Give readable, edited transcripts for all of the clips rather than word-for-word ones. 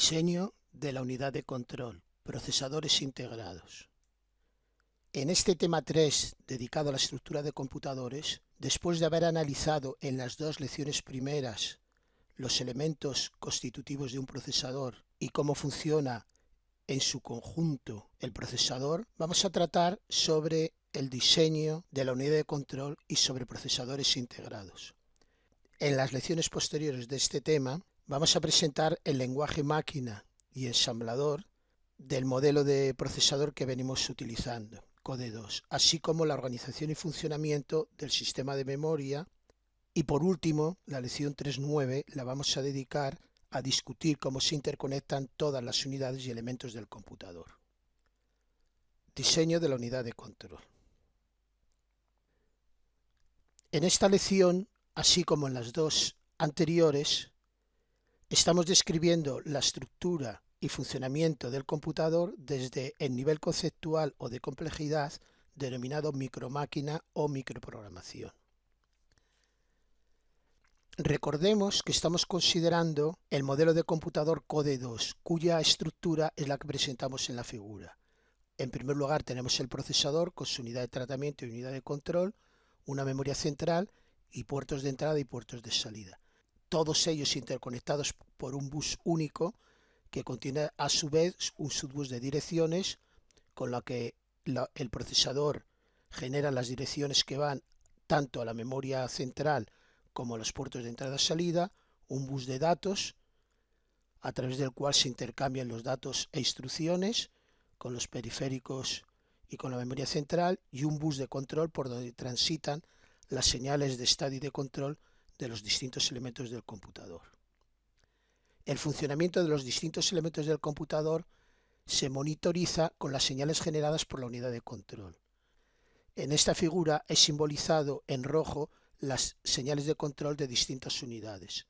Diseño de la unidad de control, procesadores integrados. En este tema 3, dedicado a la estructura de computadores, después de haber analizado en las dos lecciones primeras los elementos constitutivos de un procesador y cómo funciona en su conjunto el procesador, vamos a tratar sobre el diseño de la unidad de control y sobre procesadores integrados. En las lecciones posteriores de este tema vamos a presentar el lenguaje máquina y ensamblador del modelo de procesador que venimos utilizando, Code 2, así como la organización y funcionamiento del sistema de memoria. Y por último, la lección 3.9 la vamos a dedicar a discutir cómo se interconectan todas las unidades y elementos del computador. Diseño de la unidad de control. En esta lección, así como en las dos anteriores, estamos describiendo la estructura y funcionamiento del computador desde el nivel conceptual o de complejidad denominado micromáquina o microprogramación. Recordemos que estamos considerando el modelo de computador Code 2, cuya estructura es la que presentamos en la figura. En primer lugar tenemos el procesador con su unidad de tratamiento y unidad de control, una memoria central y puertos de entrada y puertos de salida. Todos ellos interconectados por un bus único que contiene a su vez un subbus de direcciones con la que el procesador genera las direcciones que van tanto a la memoria central como a los puertos de entrada y salida, un bus de datos a través del cual se intercambian los datos e instrucciones con los periféricos y con la memoria central, y un bus de control por donde transitan las señales de estado y de control de los distintos elementos del computador. El funcionamiento de los distintos elementos del computador se monitoriza con las señales generadas por la unidad de control. En esta figura es simbolizado en rojo las señales de control de distintas unidades.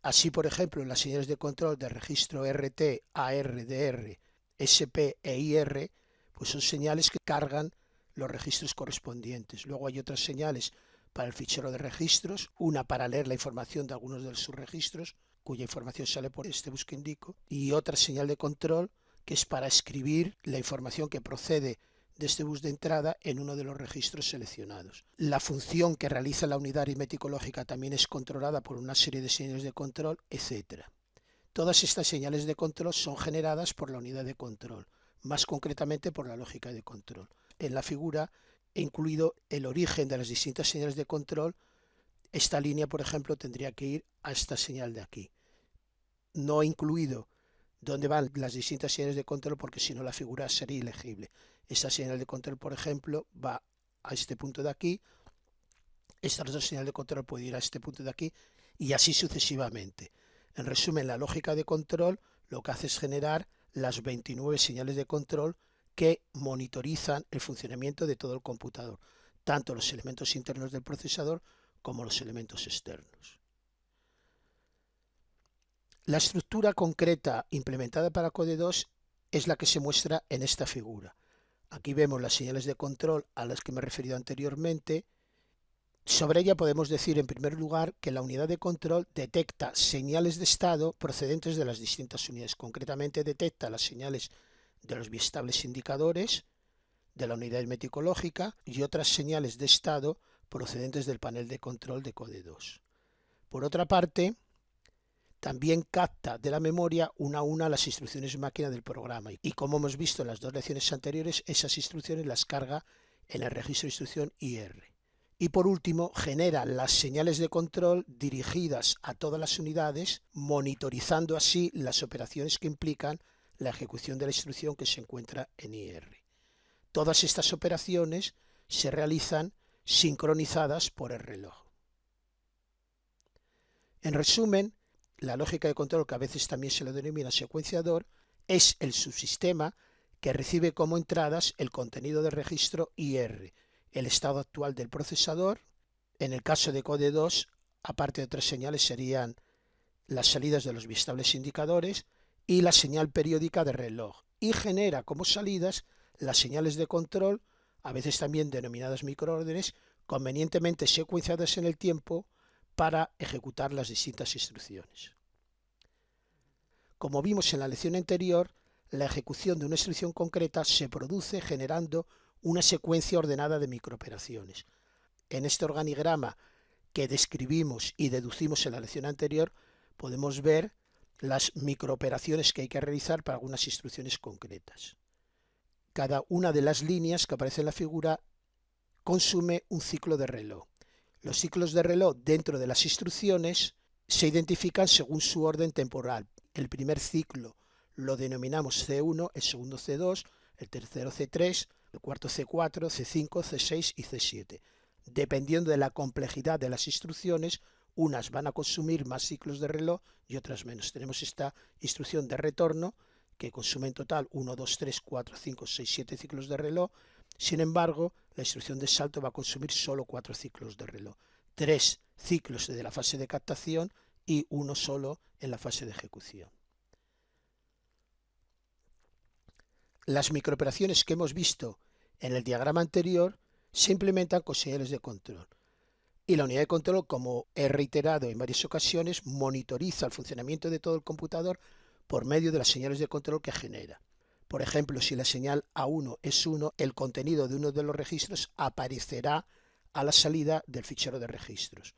Así, por ejemplo, en las señales de control de registro RT, AR, DR, SP e IR, pues son señales que cargan los registros correspondientes. Luego hay otras señales para el fichero de registros, una para leer la información de algunos de sus registros, cuya información sale por este bus que indico, y otra señal de control que es para escribir la información que procede de este bus de entrada en uno de los registros seleccionados. La función que realiza la unidad aritmético lógica también es controlada por una serie de señales de control, etc. Todas estas señales de control son generadas por la unidad de control, más concretamente por la lógica de control. En la figura he incluido el origen de las distintas señales de control. Esta línea, por ejemplo, tendría que ir a esta señal de aquí. No he incluido dónde van las distintas señales de control porque si no la figura sería ilegible. Esta señal de control, por ejemplo, va a este punto de aquí. Esta otra señal de control puede ir a este punto de aquí y así sucesivamente. En resumen, la lógica de control lo que hace es generar las 29 señales de control que monitorizan el funcionamiento de todo el computador, tanto los elementos internos del procesador como los elementos externos. La estructura concreta implementada para Code 2 es la que se muestra en esta figura. Aquí vemos las señales de control a las que me he referido anteriormente. Sobre ella podemos decir en primer lugar que la unidad de control detecta señales de estado procedentes de las distintas unidades. Concretamente detecta las señales de los biestables indicadores, de la unidad aritmético lógica y otras señales de estado procedentes del panel de control de Code 2. Por otra parte, también capta de la memoria una a una las instrucciones máquina del programa y como hemos visto en las dos lecciones anteriores, esas instrucciones las carga en el registro de instrucción IR. Y por último, genera las señales de control dirigidas a todas las unidades, monitorizando así las operaciones que implican la ejecución de la instrucción que se encuentra en IR. Todas estas operaciones se realizan sincronizadas por el reloj. En resumen, la lógica de control, que a veces también se lo denomina secuenciador, es el subsistema que recibe como entradas el contenido del registro IR, el estado actual del procesador. En el caso de Code 2, aparte de otras señales, serían las salidas de los biestables indicadores y la señal periódica de reloj, y genera como salidas las señales de control, a veces también denominadas microórdenes, convenientemente secuenciadas en el tiempo para ejecutar las distintas instrucciones. Como vimos en la lección anterior, la ejecución de una instrucción concreta se produce generando una secuencia ordenada de microoperaciones. En este organigrama que describimos y deducimos en la lección anterior, podemos ver las microoperaciones que hay que realizar para algunas instrucciones concretas. Cada una de las líneas que aparece en la figura consume un ciclo de reloj. Los ciclos de reloj dentro de las instrucciones se identifican según su orden temporal. El primer ciclo lo denominamos C1, el segundo C2, el tercero C3, el cuarto C4, C5, C6 y C7. Dependiendo de la complejidad de las instrucciones, unas van a consumir más ciclos de reloj y otras menos. Tenemos esta instrucción de retorno que consume en total 1, 2, 3, 4, 5, 6, 7 ciclos de reloj. Sin embargo, la instrucción de salto va a consumir solo 4 ciclos de reloj, 3 ciclos de la fase de captación y uno solo en la fase de ejecución. Las microoperaciones que hemos visto en el diagrama anterior se implementan con señales de control. Y la unidad de control, como he reiterado en varias ocasiones, monitoriza el funcionamiento de todo el computador por medio de las señales de control que genera. Por ejemplo, si la señal A1 es 1, el contenido de uno de los registros aparecerá a la salida del fichero de registros.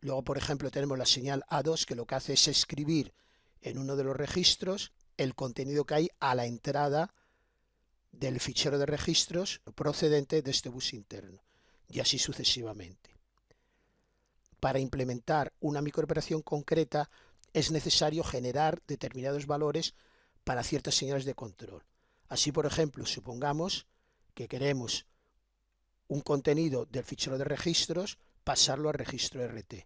Luego, por ejemplo, tenemos la señal A2 que lo que hace es escribir en uno de los registros el contenido que hay a la entrada del fichero de registros procedente de este bus interno, y así sucesivamente. Para implementar una microoperación concreta es necesario generar determinados valores para ciertas señales de control. Así, por ejemplo, supongamos que queremos un contenido del fichero de registros pasarlo al registro RT.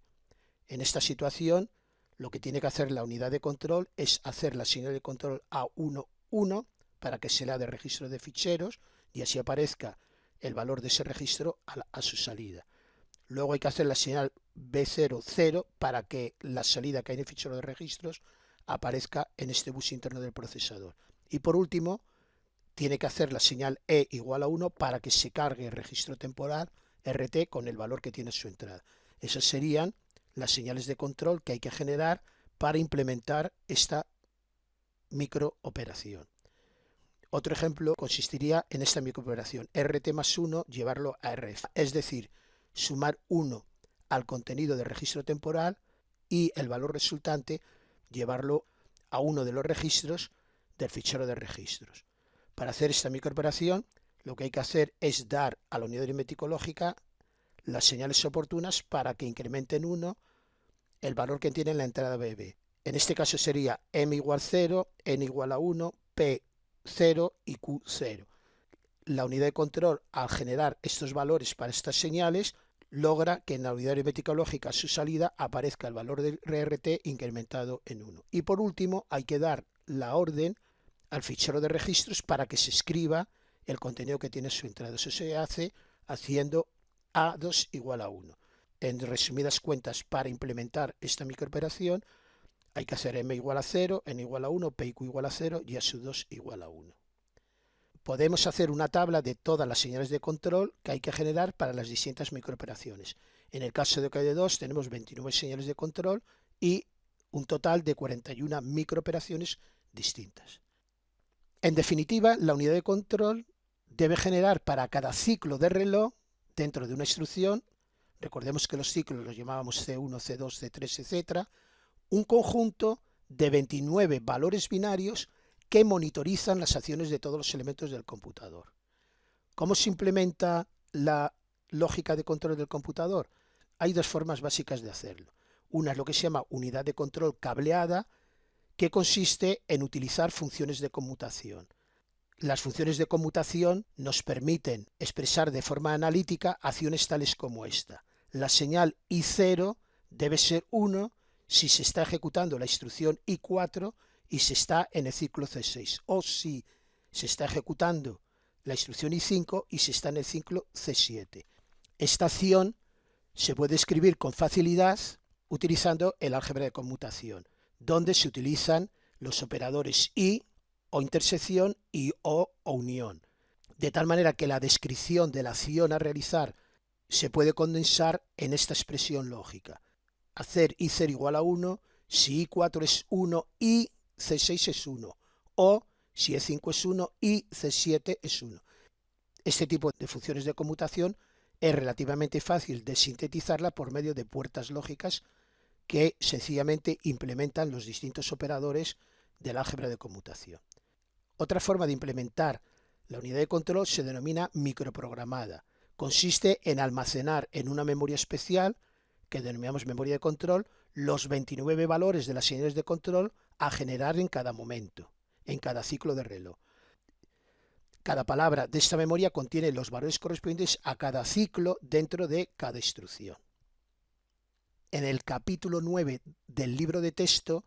En esta situación, lo que tiene que hacer la unidad de control es hacer la señal de control A11 para que se lea del registro de ficheros y así aparezca el valor de ese registro a su salida. Luego hay que hacer la señal B00 para que la salida que hay en el fichero de registros aparezca en este bus interno del procesador. Y por último, tiene que hacer la señal E igual a 1 para que se cargue el registro temporal RT con el valor que tiene su entrada. Esas serían las señales de control que hay que generar para implementar esta microoperación. Otro ejemplo consistiría en esta microoperación, RT más 1 llevarlo a RF, es decir, sumar 1 al contenido del registro temporal y el valor resultante llevarlo a uno de los registros del fichero de registros. Para hacer esta microoperación, lo que hay que hacer es dar a la unidad aritmético lógica las señales oportunas para que incrementen 1 el valor que tiene en la entrada BB. En este caso sería M igual 0, N igual a 1, P 0 y Q 0. La unidad de control, al generar estos valores para estas señales, logra que en la unidad aritmética lógica a su salida aparezca el valor del RT incrementado en 1. Y por último, hay que dar la orden al fichero de registros para que se escriba el contenido que tiene su entrada. Eso se hace haciendo A2 igual a 1. En resumidas cuentas, para implementar esta microoperación, hay que hacer M igual a 0, N igual a 1, P y Q igual a 0 y A sub 2 igual a 1. Podemos hacer una tabla de todas las señales de control que hay que generar para las distintas microoperaciones. En el caso de OKD2 tenemos 29 señales de control y un total de 41 microoperaciones distintas. En definitiva, la unidad de control debe generar para cada ciclo de reloj dentro de una instrucción, recordemos que los ciclos los llamábamos C1, C2, C3, etc., un conjunto de 29 valores binarios que monitorizan las acciones de todos los elementos del computador. ¿Cómo se implementa la lógica de control del computador? Hay dos formas básicas de hacerlo. Una es lo que se llama unidad de control cableada, que consiste en utilizar funciones de conmutación. Las funciones de conmutación nos permiten expresar de forma analítica acciones tales como esta. La señal I0 debe ser 1 si se está ejecutando la instrucción I4 y se está en el ciclo C6, o si se está ejecutando la instrucción I5 y se está en el ciclo C7. Esta acción se puede escribir con facilidad utilizando el álgebra de conmutación, donde se utilizan los operadores y o intersección y o unión, de tal manera que la descripción de la acción a realizar se puede condensar en esta expresión lógica. Hacer I0 igual a 1, si I4 es 1 y C6 es 1, o si E5 es 1 y C7 es 1. Este tipo de funciones de conmutación es relativamente fácil de sintetizarla por medio de puertas lógicas que sencillamente implementan los distintos operadores del álgebra de conmutación. Otra forma de implementar la unidad de control se denomina microprogramada. Consiste en almacenar en una memoria especial, que denominamos memoria de control, los 29 valores de las señales de control a generar en cada momento, en cada ciclo de reloj. Cada palabra de esta memoria contiene los valores correspondientes a cada ciclo dentro de cada instrucción. En el capítulo 9 del libro de texto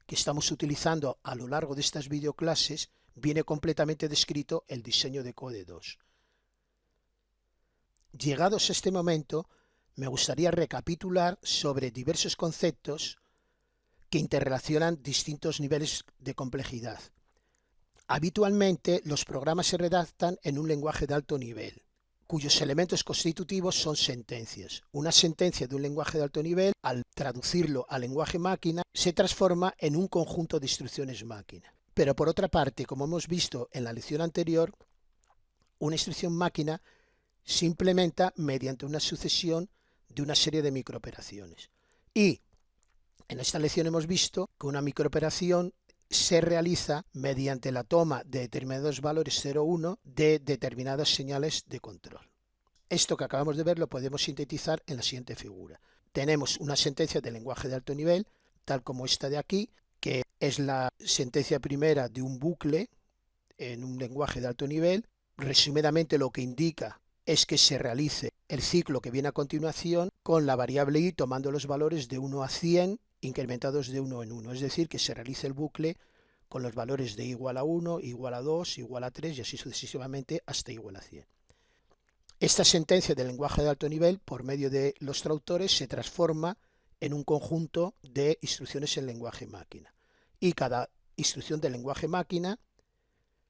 que estamos utilizando a lo largo de estas videoclases, viene completamente descrito el diseño de Code 2. Llegados a este momento, me gustaría recapitular sobre diversos conceptos que interrelacionan distintos niveles de complejidad. Habitualmente, los programas se redactan en un lenguaje de alto nivel, cuyos elementos constitutivos son sentencias. Una sentencia de un lenguaje de alto nivel, al traducirlo al lenguaje máquina, se transforma en un conjunto de instrucciones máquina. Pero por otra parte, como hemos visto en la lección anterior, una instrucción máquina se implementa mediante una sucesión de una serie de microoperaciones. Y en esta lección hemos visto que una microoperación se realiza mediante la toma de determinados valores 0, 1 de determinadas señales de control. Esto que acabamos de ver lo podemos sintetizar en la siguiente figura. Tenemos una sentencia de lenguaje de alto nivel, tal como esta de aquí, que es la sentencia primera de un bucle en un lenguaje de alto nivel. Resumidamente lo que indica es que se realice el ciclo que viene a continuación con la variable i tomando los valores de 1 a 100 incrementados de 1 en 1, es decir, que se realice el bucle con los valores de igual a 1, igual a 2, igual a 3 y así sucesivamente hasta igual a 100. Esta sentencia del lenguaje de alto nivel, por medio de los traductores, se transforma en un conjunto de instrucciones en lenguaje máquina. Y cada instrucción del lenguaje máquina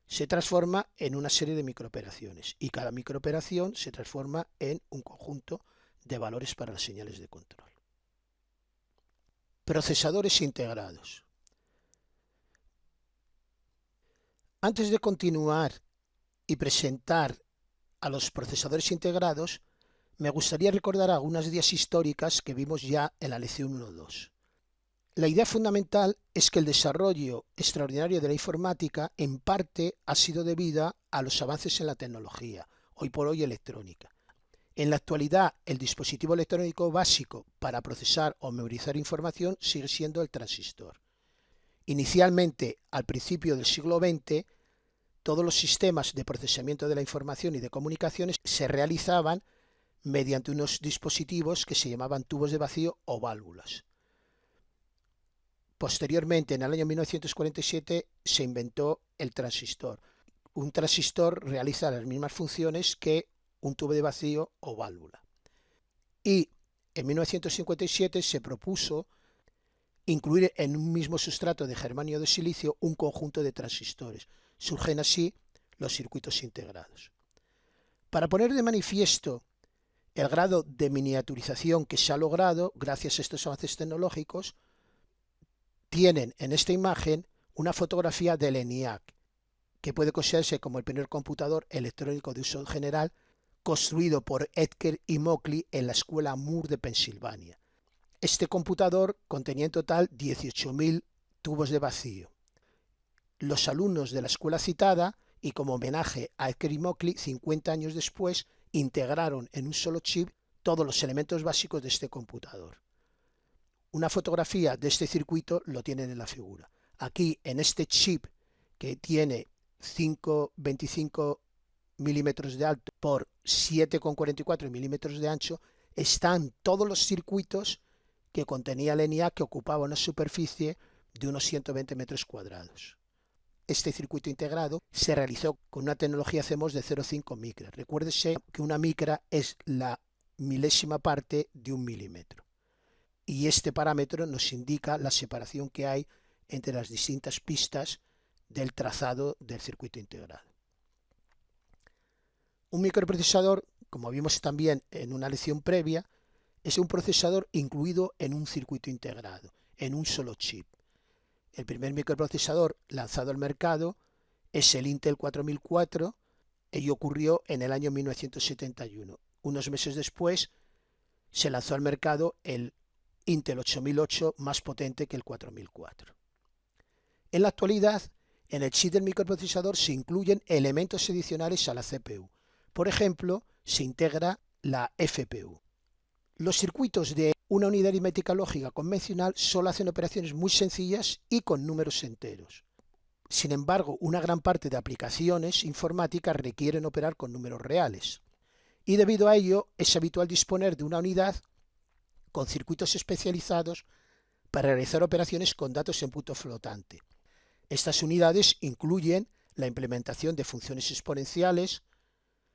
se transforma en una serie de microoperaciones. Y cada microoperación se transforma en un conjunto de valores para las señales de control. Procesadores integrados. Antes de continuar y presentar a los procesadores integrados, me gustaría recordar algunas guías históricas que vimos ya en la lección 1.2. La idea fundamental es que el desarrollo extraordinario de la informática en parte ha sido debida a los avances en la tecnología, hoy por hoy electrónica. En la actualidad, el dispositivo electrónico básico para procesar o memorizar información sigue siendo el transistor. Inicialmente, al principio del siglo XX, todos los sistemas de procesamiento de la información y de comunicaciones se realizaban mediante unos dispositivos que se llamaban tubos de vacío o válvulas. Posteriormente, en el año 1947, se inventó el transistor. Un transistor realiza las mismas funciones que un tubo de vacío o válvula. Y en 1957 se propuso incluir en un mismo sustrato de germanio de silicio un conjunto de transistores. Surgen así los circuitos integrados. Para poner de manifiesto el grado de miniaturización que se ha logrado gracias a estos avances tecnológicos, tienen en esta imagen una fotografía del ENIAC, que puede considerarse como el primer computador electrónico de uso general construido por Edgar y Mockley en la escuela Moore de Pensilvania. Este computador contenía en total 18.000 tubos de vacío. Los alumnos de la escuela citada, y como homenaje a Edgar y Mockley, 50 años después, integraron en un solo chip todos los elementos básicos de este computador. Una fotografía de este circuito lo tienen en la figura. Aquí, en este chip que tiene 5,25 milímetros de alto por 7,44 milímetros de ancho, están todos los circuitos que contenía el ENIAC, que ocupaba una superficie de unos 120 metros cuadrados. Este circuito integrado se realizó con una tecnología CMOS de 0,5 micras. Recuérdese que una micra es la milésima parte de un milímetro. Y este parámetro nos indica la separación que hay entre las distintas pistas del trazado del circuito integrado. Un microprocesador, como vimos también en una lección previa, es un procesador incluido en un circuito integrado, en un solo chip. El primer microprocesador lanzado al mercado es el Intel 4004. Ello ocurrió en el año 1971. Unos meses después se lanzó al mercado el Intel 8008, más potente que el 4004. En la actualidad, en el chip del microprocesador se incluyen elementos adicionales a la CPU. Por ejemplo, se integra la FPU. Los circuitos de una unidad aritmética lógica convencional solo hacen operaciones muy sencillas y con números enteros. Sin embargo, una gran parte de aplicaciones informáticas requieren operar con números reales. Y debido a ello, es habitual disponer de una unidad con circuitos especializados para realizar operaciones con datos en punto flotante. Estas unidades incluyen la implementación de funciones exponenciales,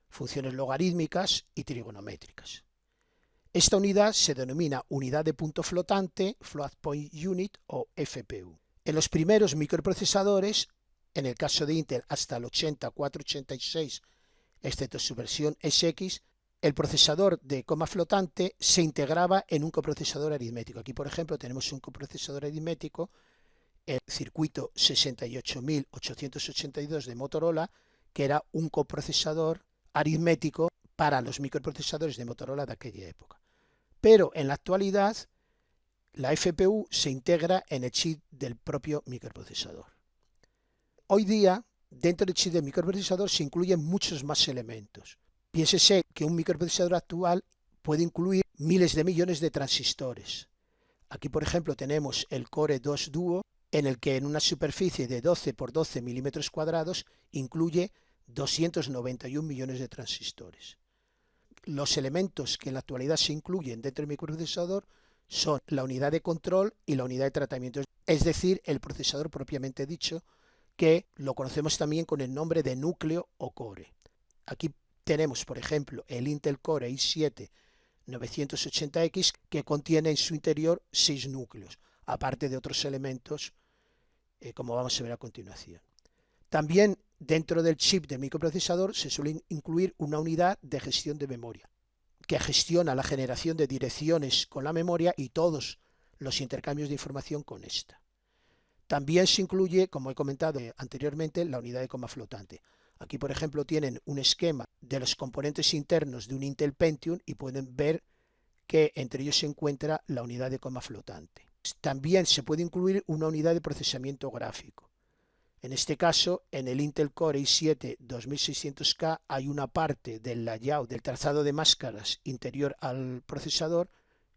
funciones logarítmicas y trigonométricas. Esta unidad se denomina unidad de punto flotante, Float Point Unit o FPU. En los primeros microprocesadores, en el caso de Intel hasta el 80486, excepto su versión SX, el procesador de coma flotante se integraba en un coprocesador aritmético. Aquí, por ejemplo, tenemos un coprocesador aritmético, el circuito 68882 de Motorola, que era un coprocesador aritmético para los microprocesadores de Motorola de aquella época. Pero en la actualidad, la FPU se integra en el chip del propio microprocesador. Hoy día, dentro del chip del microprocesador se incluyen muchos más elementos. Piénsese que un microprocesador actual puede incluir miles de millones de transistores. Aquí, por ejemplo, tenemos el Core 2 Duo, en el que en una superficie de 12 por 12 milímetros cuadrados incluye 291 millones de transistores. Los elementos que en la actualidad se incluyen dentro del microprocesador son la unidad de control y la unidad de tratamiento, es decir, el procesador propiamente dicho, que lo conocemos también con el nombre de núcleo o core. Aquí tenemos, por ejemplo, el Intel Core i7 980X, que contiene en su interior 6 núcleos, aparte de otros elementos, como vamos a ver a continuación. También dentro del chip del microprocesador se suele incluir una unidad de gestión de memoria, que gestiona la generación de direcciones con la memoria y todos los intercambios de información con esta. También se incluye, como he comentado anteriormente, la unidad de coma flotante. Aquí, por ejemplo, tienen un esquema de los componentes internos de un Intel Pentium y pueden ver que entre ellos se encuentra la unidad de coma flotante. También se puede incluir una unidad de procesamiento gráfico. En este caso, en el Intel Core i7 2600K hay una parte del layout, del trazado de máscaras interior al procesador,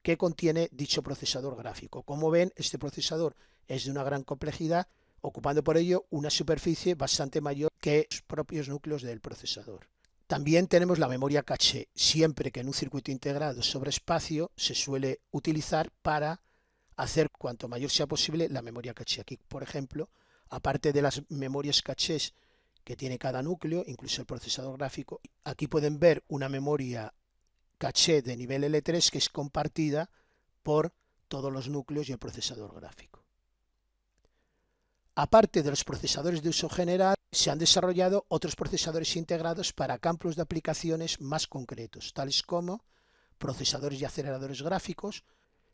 que contiene dicho procesador gráfico. Como ven, este procesador es de una gran complejidad, ocupando por ello una superficie bastante mayor que los propios núcleos del procesador. También tenemos la memoria caché, siempre que en un circuito integrado sobre espacio se suele utilizar para hacer cuanto mayor sea posible la memoria caché. Aquí, por ejemplo, aparte de las memorias cachés que tiene cada núcleo, incluso el procesador gráfico, aquí pueden ver una memoria caché de nivel L3 que es compartida por todos los núcleos y el procesador gráfico. Aparte de los procesadores de uso general, se han desarrollado otros procesadores integrados para campos de aplicaciones más concretos, tales como procesadores y aceleradores gráficos.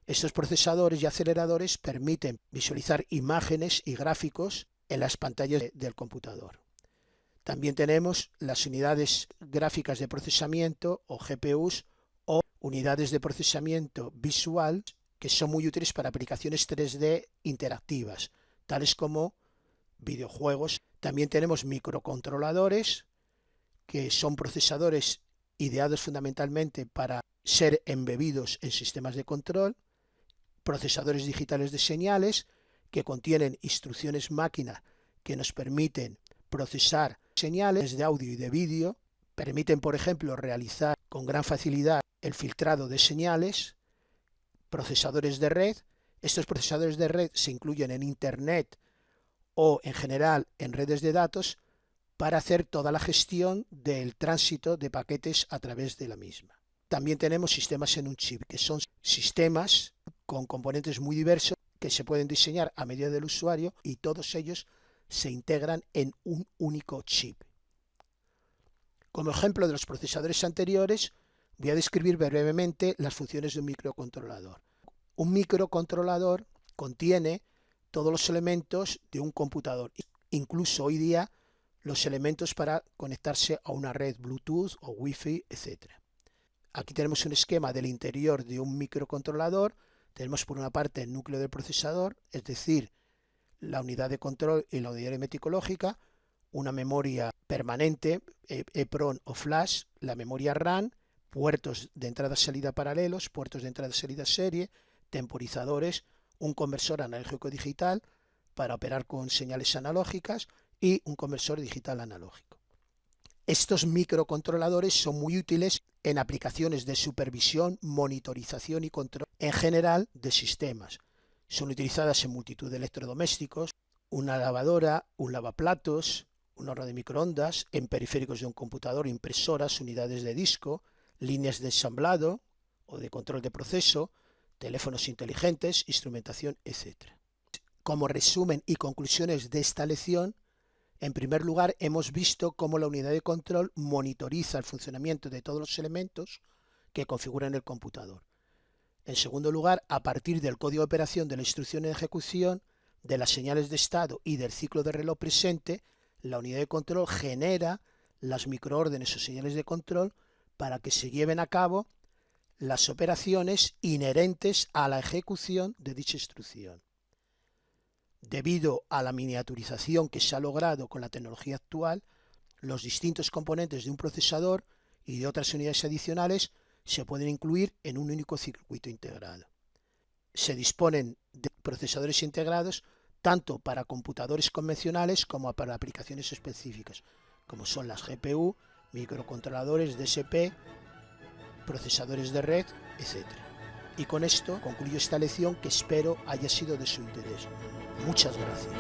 Estos procesadores y aceleradores permiten visualizar imágenes y gráficos en las pantallas del computador. También tenemos las unidades gráficas de procesamiento o GPUs o unidades de procesamiento visual que son muy útiles para aplicaciones 3D interactivas, tales como videojuegos. También tenemos microcontroladores, que son procesadores ideados fundamentalmente para ser embebidos en sistemas de control, procesadores digitales de señales, que contienen instrucciones máquina que nos permiten procesar señales de audio y de vídeo, permiten, por ejemplo, realizar con gran facilidad el filtrado de señales, procesadores de red. Estos procesadores de red se incluyen en Internet o en general en redes de datos para hacer toda la gestión del tránsito de paquetes a través de la misma. También tenemos sistemas en un chip, que son sistemas con componentes muy diversos que se pueden diseñar a medida del usuario y todos ellos se integran en un único chip. Como ejemplo de los procesadores anteriores, voy a describir brevemente las funciones de un microcontrolador. Un microcontrolador contiene todos los elementos de un computador, incluso hoy día los elementos para conectarse a una red Bluetooth o Wi-Fi, etc. Aquí tenemos un esquema del interior de un microcontrolador. Tenemos por una parte el núcleo del procesador, es decir, la unidad de control y la unidad aritmética lógica, una memoria permanente, EEPROM o flash, la memoria RAM, puertos de entrada-salida paralelos, puertos de entrada-salida serie, temporizadores, un conversor analógico digital para operar con señales analógicas y un conversor digital analógico. Estos microcontroladores son muy útiles en aplicaciones de supervisión, monitorización y control en general de sistemas. Son utilizadas en multitud de electrodomésticos, una lavadora, un lavaplatos, un horno de microondas, en periféricos de un computador, impresoras, unidades de disco, líneas de ensamblado o de control de proceso, teléfonos inteligentes, instrumentación, etc. Como resumen y conclusiones de esta lección, en primer lugar, hemos visto cómo la unidad de control monitoriza el funcionamiento de todos los elementos que configuran el computador. En segundo lugar, a partir del código de operación de la instrucción de ejecución, de las señales de estado y del ciclo de reloj presente, la unidad de control genera las microórdenes o señales de control para que se lleven a cabo las operaciones inherentes a la ejecución de dicha instrucción. Debido a la miniaturización que se ha logrado con la tecnología actual, los distintos componentes de un procesador y de otras unidades adicionales se pueden incluir en un único circuito integrado. Se disponen de procesadores integrados tanto para computadores convencionales como para aplicaciones específicas, como son las GPU, microcontroladores DSP, procesadores de red, etc. Y con esto concluyo esta lección que espero haya sido de su interés. Muchas gracias.